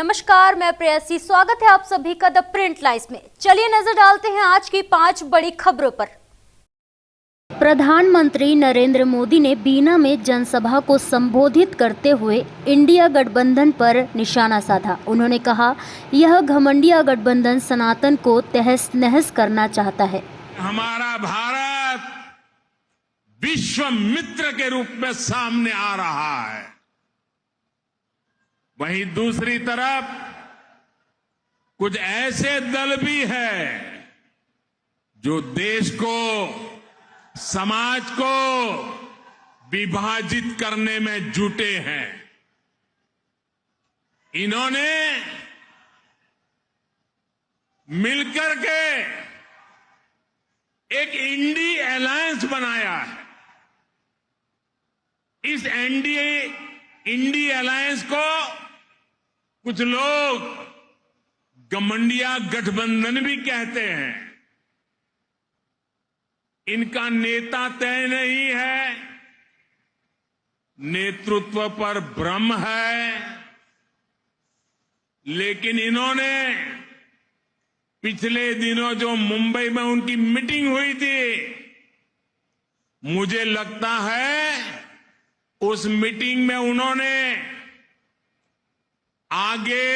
नमस्कार, मैं प्रेयसी। स्वागत है आप सभी का द प्रिंट लाइन्स में। चलिए नजर डालते हैं आज की 5 बड़ी खबरों पर। प्रधानमंत्री नरेंद्र मोदी ने बीना में जनसभा को संबोधित करते हुए इंडिया गठबंधन पर निशाना साधा। उन्होंने कहा, यह घमंडिया गठबंधन सनातन को तहस नहस करना चाहता है। हमारा भारत विश्व मित्र के रूप में सामने आ रहा है। वहीं दूसरी तरफ कुछ ऐसे दल भी हैं जो देश को, समाज को विभाजित करने में जुटे हैं। इन्होंने मिलकर के एक इंडी अलायंस बनाया है। इस इंडी अलायंस को कुछ लोग घमंडिया गठबंधन भी कहते हैं। इनका नेता तय नहीं है, नेतृत्व पर भ्रम है, लेकिन इन्होंने पिछले दिनों जो मुंबई में उनकी मीटिंग हुई थी, मुझे लगता है उस मीटिंग में उन्होंने आगे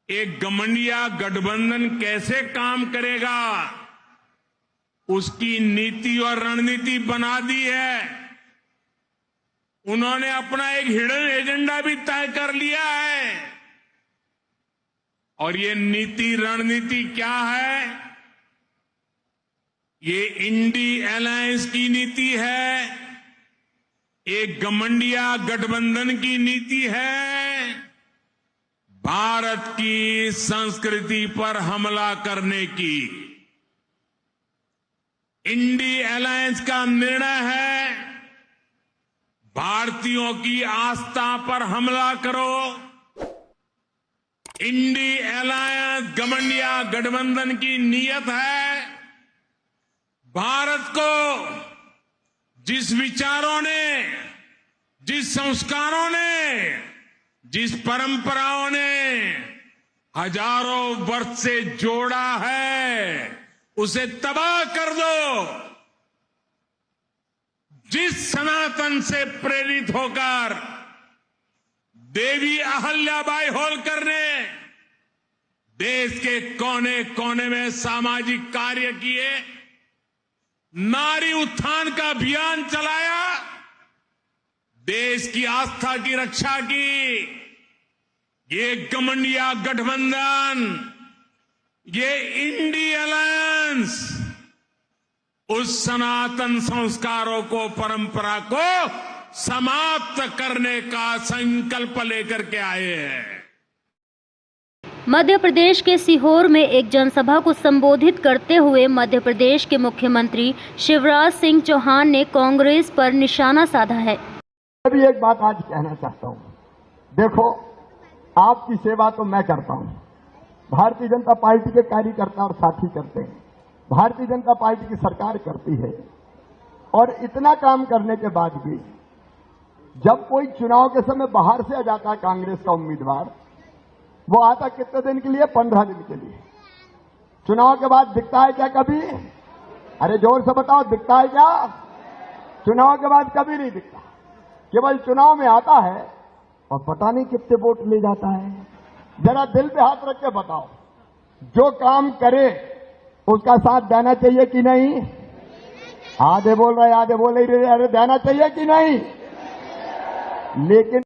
एक घमंडिया गठबंधन कैसे काम करेगा उसकी नीति और रणनीति बना दी है। उन्होंने अपना एक हिडन एजेंडा भी तय कर लिया है। और ये नीति रणनीति क्या है? ये इंडी अलायंस की नीति है, एक घमंडिया गठबंधन की नीति है, भारत की संस्कृति पर हमला करने की। इंडी अलायंस का निर्णय है, भारतीयों की आस्था पर हमला करो। इंडी अलायंस घमंडिया गठबंधन की नीयत है, भारत को जिस विचारों ने, जिस संस्कारों ने, जिस परंपराओं ने हजारों वर्ष से जोड़ा है, उसे तबाह कर दो। जिस सनातन से प्रेरित होकर देवी अहल्याबाई होलकर ने देश के कोने कोने में सामाजिक कार्य किए, नारी उत्थान का अभियान चलाया, देश की आस्था की रक्षा की, ये घमंडिया गठबंधन, ये इंडी अलायंस उस सनातन संस्कारों को, परंपरा को समाप्त करने का संकल्प लेकर के आए हैं। मध्य प्रदेश के सीहोर में एक जनसभा को संबोधित करते हुए मध्य प्रदेश के मुख्यमंत्री शिवराज सिंह चौहान ने कांग्रेस पर निशाना साधा है। अभी एक बात आज कहना चाहता हूं। देखो, आपकी सेवा तो मैं करता हूं, भारतीय जनता पार्टी के कार्यकर्ता और साथी करते हैं, भारतीय जनता पार्टी की सरकार करती है। और इतना काम करने के बाद भी जब कोई चुनाव के समय बाहर से आ जाता है कांग्रेस का उम्मीदवार, वो आता कितने दिन के लिए? 15 दिन के लिए। चुनाव के बाद दिखता है क्या कभी? अरे जोर से बताओ, दिखता है क्या? चुनाव के बाद कभी नहीं दिखता। केवल चुनाव में आता है और पता नहीं कितने वोट ले जाता है। जरा दिल पे हाथ रख के बताओ, जो काम करे उसका साथ देना चाहिए कि नहीं? आधे बोल रहे, आधे बोल रहे, अरे देना चाहिए कि नहीं? लेकिन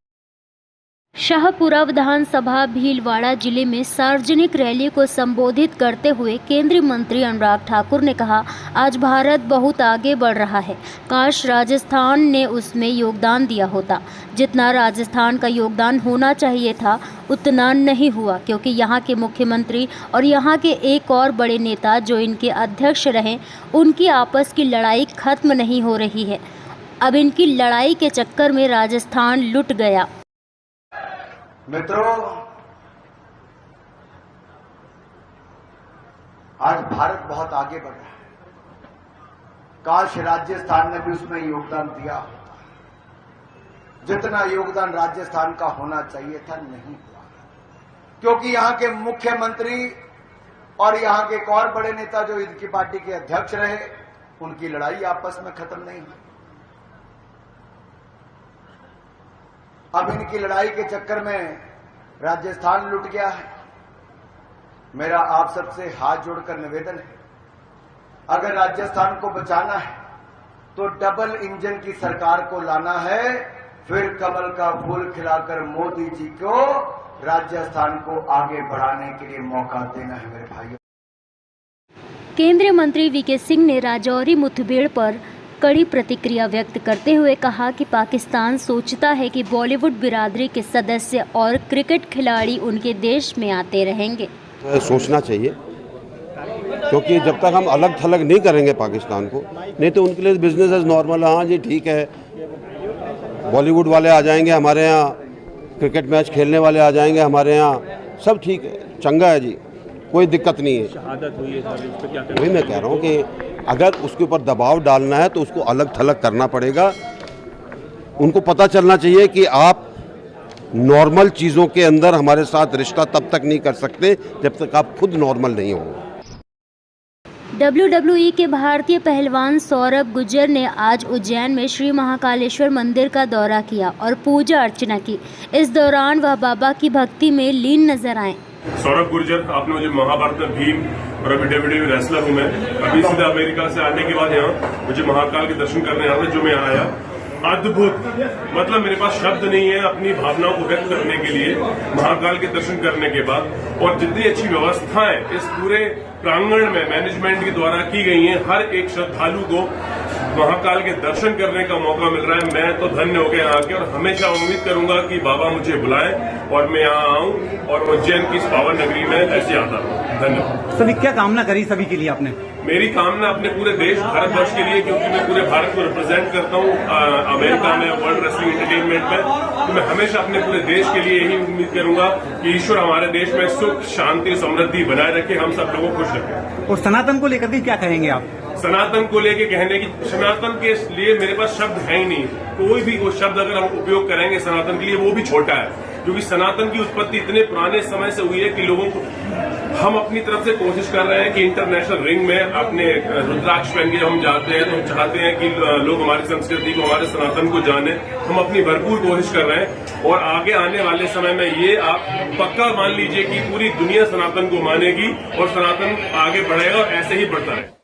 शाहपुरा विधानसभा भीलवाड़ा जिले में सार्वजनिक रैली को संबोधित करते हुए केंद्रीय मंत्री अनुराग ठाकुर ने कहा, आज भारत बहुत आगे बढ़ रहा है, काश राजस्थान ने उसमें योगदान दिया होता। जितना राजस्थान का योगदान होना चाहिए था उतना नहीं हुआ, क्योंकि यहाँ के मुख्यमंत्री और यहाँ के एक और बड़े नेता जो इनके अध्यक्ष रहे, उनकी आपस की लड़ाई खत्म नहीं हो रही है। अब इनकी लड़ाई के चक्कर में राजस्थान लुट गया। मित्रों, आज भारत बहुत आगे बढ़ रहा है, काश राजस्थान ने भी उसमें योगदान दिया होता। जितना योगदान राजस्थान का होना चाहिए था नहीं हुआ, क्योंकि यहां के मुख्यमंत्री और यहां के एक और बड़े नेता जो इनकी पार्टी के अध्यक्ष रहे, उनकी लड़ाई आपस में खत्म नहीं हुई। अब इनकी लड़ाई के चक्कर में राजस्थान लुट गया है। मेरा आप सबसे हाथ जोड़कर निवेदन है, अगर राजस्थान को बचाना है तो डबल इंजन की सरकार को लाना है, फिर कमल का फूल खिलाकर मोदी जी को राजस्थान को आगे बढ़ाने के लिए मौका देना है मेरे भाइयों। केंद्रीय मंत्री वीके सिंह ने राजौरी मुठभेड़ पर कड़ी प्रतिक्रिया व्यक्त करते हुए कहा कि पाकिस्तान सोचता है कि बॉलीवुड बिरादरी के सदस्य और क्रिकेट खिलाड़ी उनके देश में आते रहेंगे। सोचना चाहिए, क्योंकि जब तक हम अलग थलग नहीं करेंगे पाकिस्तान को, नहीं तो उनके लिए बिजनेस एज नॉर्मल। हाँ जी ठीक है, बॉलीवुड वाले आ जाएंगे हमारे यहाँ, क्रिकेट मैच खेलने वाले आ जाएंगे हमारे यहाँ, सब ठीक है, चंगा है जी, कोई दिक्कत नहीं है। वही मैं कह रहा हूँ कि अगर उसके ऊपर दबाव डालना है तो उसको अलग थलग करना पड़ेगा। उनको पता चलना चाहिए कि आप नॉर्मल चीज़ों के अंदर हमारे साथ रिश्ता तब तक नहीं कर सकते जब तक आप खुद नॉर्मल नहीं होंगे। WWE के भारतीय पहलवान सौरभ गुर्जर ने आज उज्जैन में श्री महाकालेश्वर मंदिर का दौरा किया और पूजा अर्चना की। इस दौरान वह बाबा की भक्ति में लीन नजर आए। सौरभ गुर्जर, आपने मुझे महाभारत में भीम और अभी WWE रेसलर हूं मैं। अभी सीधा अमेरिका से आने के बाद यहाँ मुझे महाकाल के दर्शन करने आना, जो मैं यहाँ आया, अद्भुत, मतलब मेरे पास शब्द नहीं है अपनी भावनाओं को व्यक्त करने के लिए महाकाल के दर्शन करने के बाद। और जितनी अच्छी व्यवस्थाएं इस पूरे प्रांगण में मैनेजमेंट के द्वारा की गई हैं, हर एक श्रद्धालु को महाकाल के दर्शन करने का मौका मिल रहा है। मैं तो धन्य हो गया यहाँ के, और हमेशा उम्मीद करूंगा कि बाबा मुझे बुलाएं और मैं यहाँ आऊं और उज्जैन की इस पावन नगरी में ऐसे आता हूँ। धन्यवाद। सभी क्या कामना करी सभी के लिए आपने? मेरी कामना अपने पूरे देश भारतवर्ष के लिए, क्योंकि मैं पूरे भारत को रिप्रेजेंट करता हूँ अमेरिका में, वर्ल्ड रेसलिंग एंटरटेनमेंट में, तो मैं हमेशा अपने पूरे देश के लिए यही उम्मीद करूंगा कि ईश्वर हमारे देश में सुख, शांति, समृद्धि बनाए रखे, हम सब लोगों को खुश रखें। और सनातन को लेकर के क्या कहेंगे आप? सनातन को लेके कहने की, सनातन के लिए मेरे पास शब्द है ही नहीं। कोई भी वो शब्द अगर हम उपयोग करेंगे सनातन के लिए, वो भी छोटा है, क्योंकि सनातन की उत्पत्ति इतने पुराने समय से हुई है कि लोगों को, हम अपनी तरफ से कोशिश कर रहे हैं कि इंटरनेशनल रिंग में अपने रुद्राक्ष पहन के हम जाते हैं, तो हम चाहते हैं कि लोग हमारी संस्कृति को, हमारे सनातन को जाने। हम अपनी भरपूर कोशिश कर रहे हैं, और आगे आने वाले समय में ये आप पक्का मान लीजिए कि पूरी दुनिया सनातन को मानेगी और सनातन आगे बढ़ेगा और ऐसे ही बढ़ता है।